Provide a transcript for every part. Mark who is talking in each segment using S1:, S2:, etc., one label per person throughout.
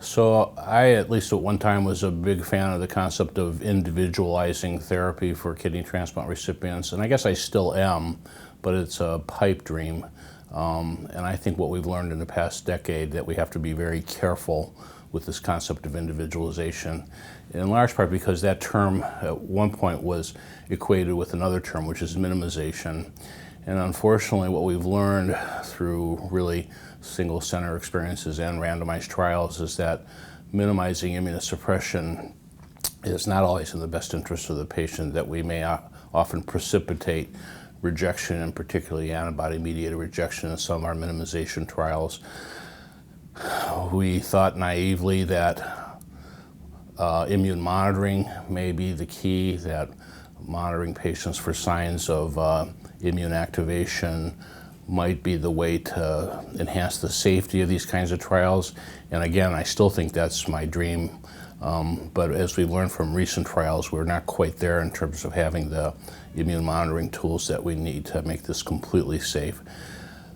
S1: So I, at least at one time, was a big fan of the concept of individualizing therapy for kidney transplant recipients, and I guess I still am, but it's a pipe dream. And I think what we've learned in the past decade that we have to be very careful with this concept of individualization, in large part because that term at one point was equated with another term, which is minimization. And unfortunately, what we've learned through really single center experiences and randomized trials is that minimizing immunosuppression is not always in the best interest of the patient, that we may often precipitate rejection, and particularly antibody-mediated rejection in some of our minimization trials. We thought naively that immune monitoring may be the key, that monitoring patients for signs of immune activation might be the way to enhance the safety of these kinds of trials. And again, I still think that's my dream. But as we learned from recent trials, we're not quite there in terms of having the immune monitoring tools that we need to make this completely safe.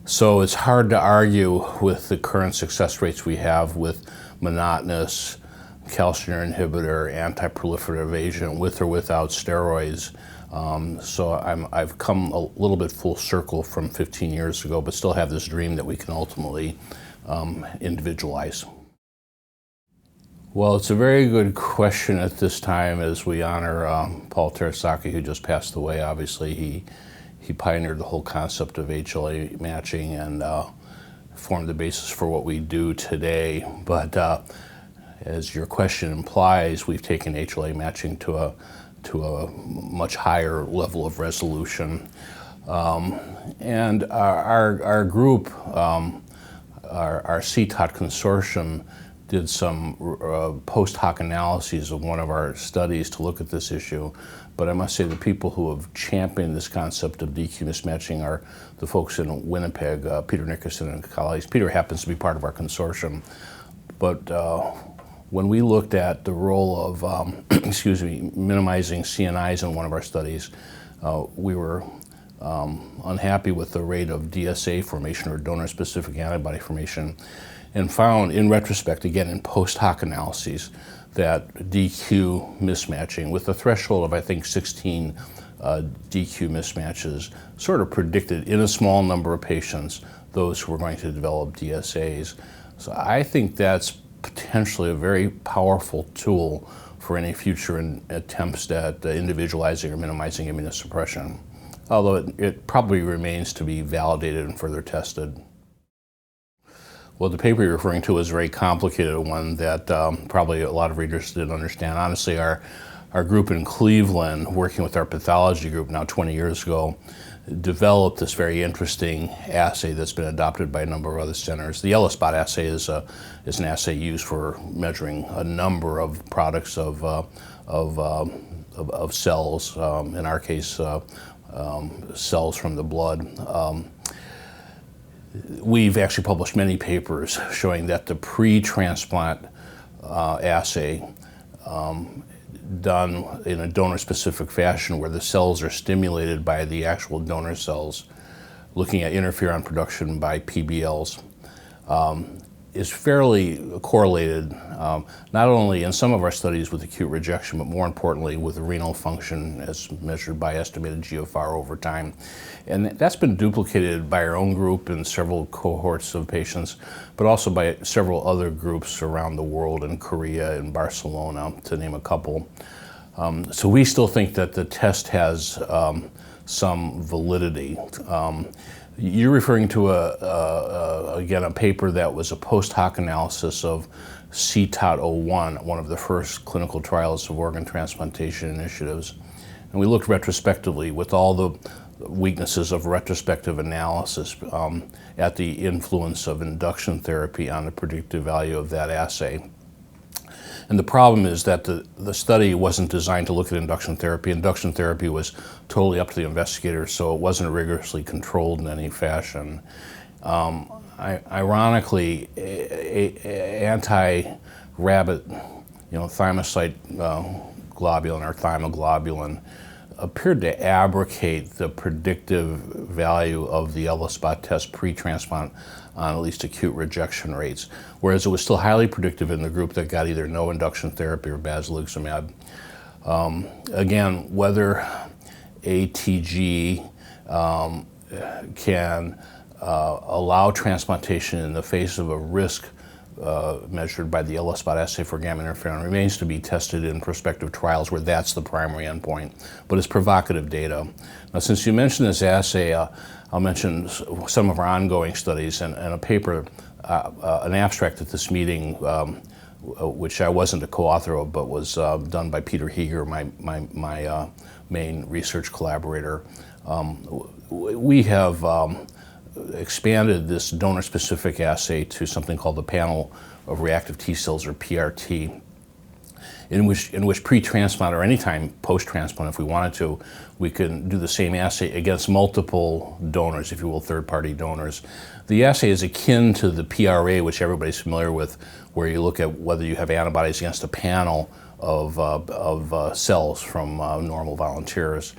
S1: So it's hard to argue with the current success rates we have with monotonous calcineurin inhibitor, anti-proliferative agent, with or without steroids. So I've come a little bit full circle from 15 years ago, but still have this dream that we can ultimately individualize. Well, it's a very good question at this time as we honor Paul Terasaki, who just passed away. Obviously, he pioneered the whole concept of HLA matching and formed the basis for what we do today. But as your question implies, we've taken HLA matching to a much higher level of resolution. And our group, our CTOT consortium, did some post hoc analyses of one of our studies to look at this issue. But I must say the people who have championed this concept of DQ mismatching are the folks in Winnipeg, Peter Nickerson and colleagues. Peter happens to be part of our consortium. But when we looked at the role of minimizing CNIs in one of our studies, we were unhappy with the rate of DSA formation, or donor-specific antibody formation, and found in retrospect, again in post hoc analyses, that DQ mismatching with a threshold of I think 16 DQ mismatches sort of predicted in a small number of patients those who were going to develop DSAs. So I think that's potentially a very powerful tool for any future attempts at individualizing or minimizing immunosuppression, although it probably remains to be validated and further tested. Well, the paper you're referring to is a very complicated one that probably a lot of readers didn't understand. Honestly, our group in Cleveland, working with our pathology group now 20 years ago, developed this very interesting assay that's been adopted by a number of other centers. The yellow spot assay is an assay used for measuring a number of products of cells, in our case, cells from the blood. We've actually published many papers showing that the pre-transplant assay done in a donor-specific fashion where the cells are stimulated by the actual donor cells, looking at interferon production by PBLs, is fairly correlated, not only in some of our studies with acute rejection, but more importantly with renal function as measured by estimated GFR over time. And that's been duplicated by our own group in several cohorts of patients, but also by several other groups around the world, in Korea and Barcelona, to name a couple. So we still think that the test has some validity. You're referring to again, a paper that was a post hoc analysis of CTOT-01, one of the first clinical trials of organ transplantation initiatives. And we looked retrospectively with all the weaknesses of retrospective analysis at the influence of induction therapy on the predictive value of that assay. And the problem is that the study wasn't designed to look at induction therapy. Induction therapy was totally up to the investigator, so it wasn't rigorously controlled in any fashion. Ironically, anti-rabbit, thymocyte globulin or thymoglobulin appeared to abrogate the predictive value of the ELISpot test pre-transplant on at least acute rejection rates, whereas it was still highly predictive in the group that got either no induction therapy or basiliximab. Again, whether ATG can allow transplantation in the face of a risk measured by the ELISpot assay for gamma interferon remains to be tested in prospective trials where that's the primary endpoint, but it's provocative data. Now, since you mentioned this assay, I'll mention some of our ongoing studies and a paper, an abstract at this meeting, which I wasn't a co-author of, but was done by Peter Heger, my main research collaborator. We have expanded this donor-specific assay to something called the panel of reactive T cells, or PRT, in which pre-transplant or anytime post-transplant, if we wanted to, we can do the same assay against multiple donors, if you will, third-party donors. The assay is akin to the PRA, which everybody's familiar with, where you look at whether you have antibodies against a panel of cells from normal volunteers.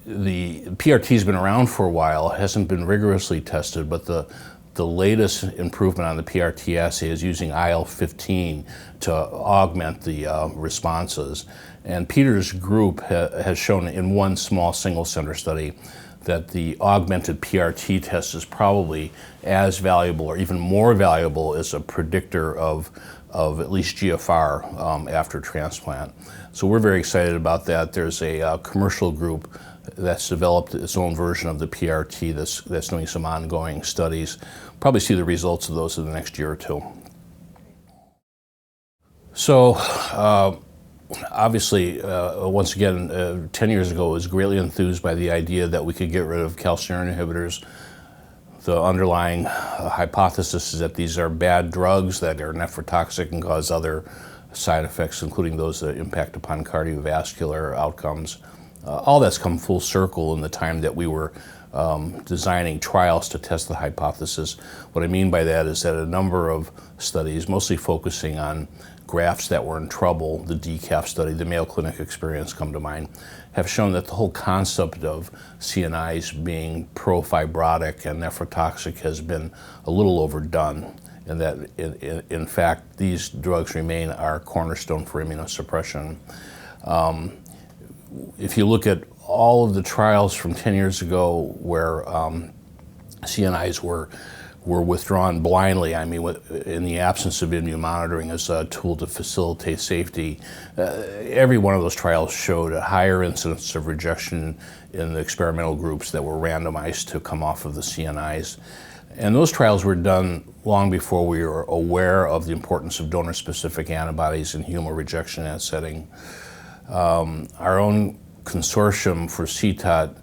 S1: The PRT has been around for a while, hasn't been rigorously tested, but the latest improvement on the PRT assay is using IL-15 to augment the responses. And Peter's group has shown in one small single center study that the augmented PRT test is probably as valuable or even more valuable as a predictor of at least GFR after transplant. So we're very excited about that. There's a commercial group that's developed its own version of the PRT that's doing some ongoing studies. Probably see the results of those in the next year or two. So obviously, once again, 10 years ago, I was greatly enthused by the idea that we could get rid of calcineurin inhibitors. The underlying hypothesis is that these are bad drugs that are nephrotoxic and cause other side effects, including those that impact upon cardiovascular outcomes. All that's come full circle in the time that we were designing trials to test the hypothesis. What I mean by that is that a number of studies, mostly focusing on grafts that were in trouble, the DCAF study, the Mayo Clinic experience come to mind, have shown that the whole concept of CNIs being pro-fibrotic and nephrotoxic has been a little overdone, and that in fact these drugs remain our cornerstone for immunosuppression. If you look at all of the trials from 10 years ago where CNIs were withdrawn blindly, I mean, in the absence of immune monitoring as a tool to facilitate safety, every one of those trials showed a higher incidence of rejection in the experimental groups that were randomized to come off of the CNIs. And those trials were done long before we were aware of the importance of donor-specific antibodies in humoral rejection in that setting. Our own consortium for CTOT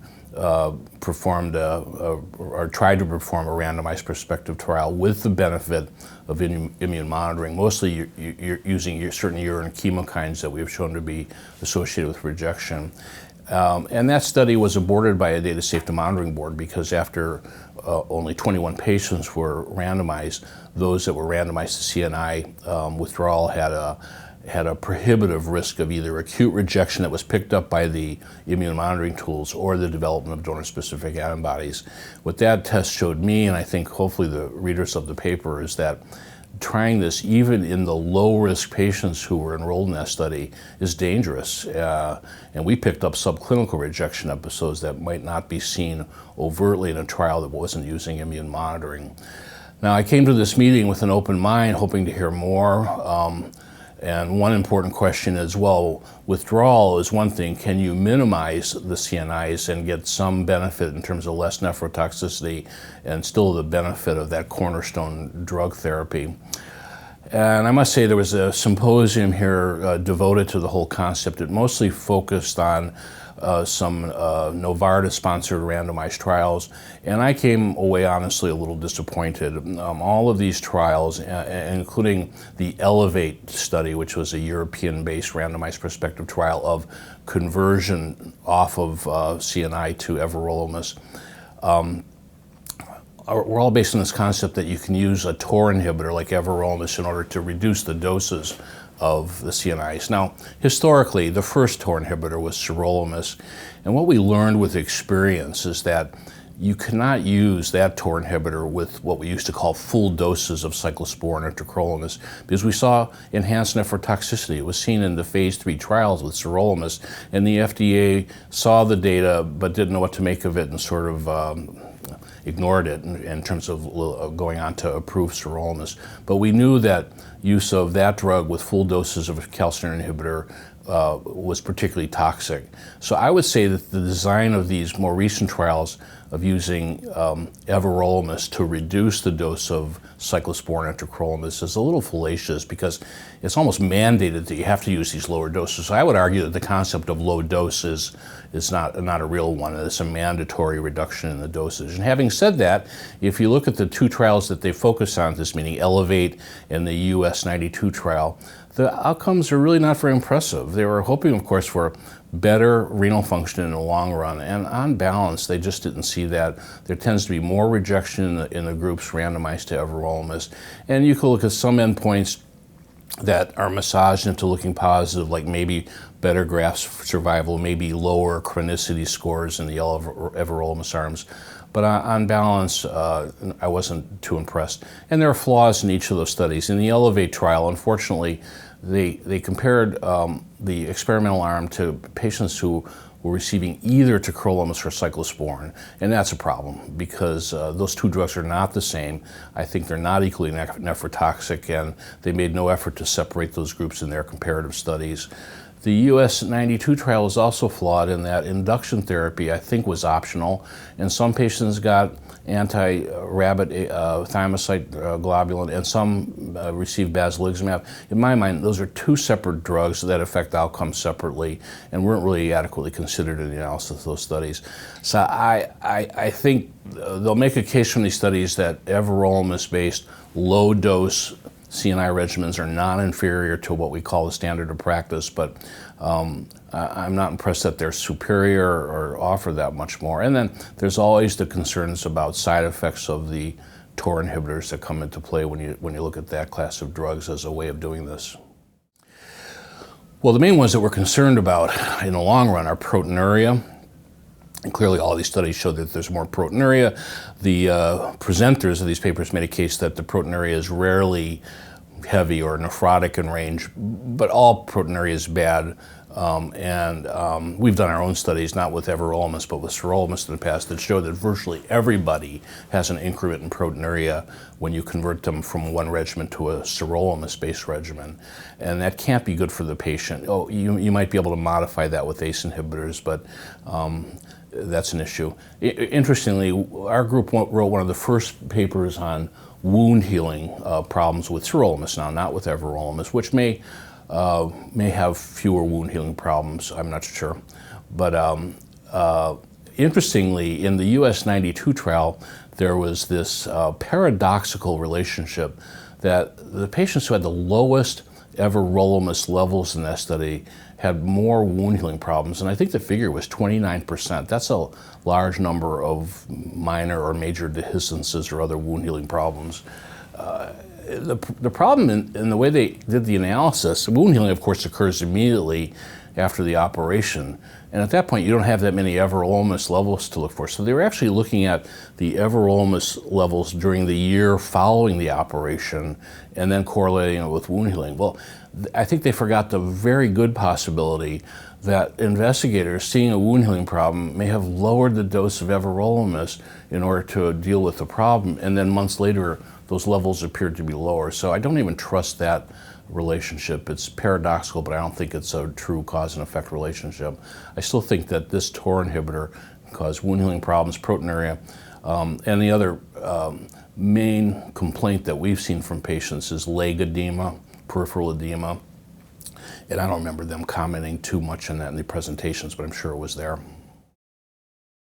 S1: performed or tried to perform a randomized prospective trial with the benefit of immune monitoring, mostly using certain urine chemokines that we have shown to be associated with rejection. And that study was aborted by a data safety monitoring board because after only 21 patients were randomized, those that were randomized to CNI withdrawal had a prohibitive risk of either acute rejection that was picked up by the immune monitoring tools or the development of donor-specific antibodies. What that test showed me, and I think hopefully the readers of the paper, is that trying this even in the low-risk patients who were enrolled in that study is dangerous. And we picked up subclinical rejection episodes that might not be seen overtly in a trial that wasn't using immune monitoring. Now, I came to this meeting with an open mind, hoping to hear more. And one important question is, well, withdrawal is one thing. Can you minimize the CNIs and get some benefit in terms of less nephrotoxicity and still the benefit of that cornerstone drug therapy? And I must say there was a symposium here devoted to the whole concept. It mostly focused on some Novartis-sponsored randomized trials, and I came away honestly a little disappointed. All of these trials, including the Elevate study, which was a European-based randomized prospective trial of conversion off of CNI to everolimus, were all based on this concept that you can use a TOR inhibitor like everolimus in order to reduce the doses of the CNIs. Now, historically, the first TOR inhibitor was sirolimus, and what we learned with experience is that you cannot use that TOR inhibitor with what we used to call full doses of cyclosporin or tacrolimus, because we saw enhanced nephrotoxicity. It was seen in the phase 3 trials with sirolimus, and the FDA saw the data but didn't know what to make of it and sort of ignored it in terms of going on to approve sirolimus. But we knew that use of that drug with full doses of a calcineurin inhibitor was particularly toxic. So I would say that the design of these more recent trials of using everolimus to reduce the dose of cyclosporin and tacrolimus is a little fallacious, because it's almost mandated that you have to use these lower doses. So I would argue that the concept of low doses is not a real one. It's a mandatory reduction in the dosage. And having said that, if you look at the two trials that they focus on this meeting, Elevate and the US 92 trial, the outcomes are really not very impressive. They were hoping, of course, for better renal function in the long run, and on balance, they just didn't see that. There tends to be more rejection in the groups randomized to everolimus, and you can look at some endpoints that are massaged into looking positive, like maybe better graft survival, maybe lower chronicity scores in the everolimus arms. But on balance, I wasn't too impressed. And there are flaws in each of those studies. In the Elevate trial, unfortunately, they compared the experimental arm to patients who were receiving either tacrolimus or cyclosporin, and that's a problem, because those two drugs are not the same. I think they're not equally nephrotoxic, and they made no effort to separate those groups in their comparative studies. The US 92 trial is also flawed in that induction therapy, I think, was optional, and some patients got anti-rabbit thymocyte globulin, and some received basiliximab. In my mind, those are two separate drugs that affect outcomes separately and weren't really adequately considered in the analysis of those studies. So I think they'll make a case from these studies that everolimus-based low-dose CNI regimens are non-inferior to what we call the standard of practice, but I'm not impressed that they're superior or offer that much more. And then there's always the concerns about side effects of the TOR inhibitors that come into play when you look at that class of drugs as a way of doing this. Well, the main ones that we're concerned about in the long run are proteinuria. And clearly all these studies show that there's more proteinuria. The presenters of these papers made a case that the proteinuria is rarely heavy or nephrotic in range, but all proteinuria is bad. We've done our own studies, not with everolimus, but with sirolimus in the past, that show that virtually everybody has an increment in proteinuria when you convert them from one regimen to a sirolimus-based regimen. And that can't be good for the patient. Oh, you might be able to modify that with ACE inhibitors, but that's an issue. Interestingly, our group wrote one of the first papers on wound healing problems with sirolimus now, not with everolimus, which may have fewer wound healing problems, I'm not sure. But interestingly, in the US 92 trial, there was this paradoxical relationship that the patients who had the lowest everolimus levels in that study had more wound healing problems, and I think the figure was 29%. That's a large number of minor or major dehiscences or other wound healing problems. The problem in the way they did the analysis, wound healing, of course, occurs immediately after the operation, and at that point you don't have that many everolimus levels to look for. So they were actually looking at the everolimus levels during the year following the operation and then correlating it with wound healing. Well, I think they forgot the very good possibility that investigators seeing a wound healing problem may have lowered the dose of everolimus in order to deal with the problem, and then months later those levels appeared to be lower. So I don't even trust that relationship. It's paradoxical, but I don't think it's a true cause and effect relationship. I still think that this TOR inhibitor can cause wound healing problems, proteinuria, and the other main complaint that we've seen from patients is leg edema, peripheral edema. And I don't remember them commenting too much on that in the presentations, but I'm sure it was there.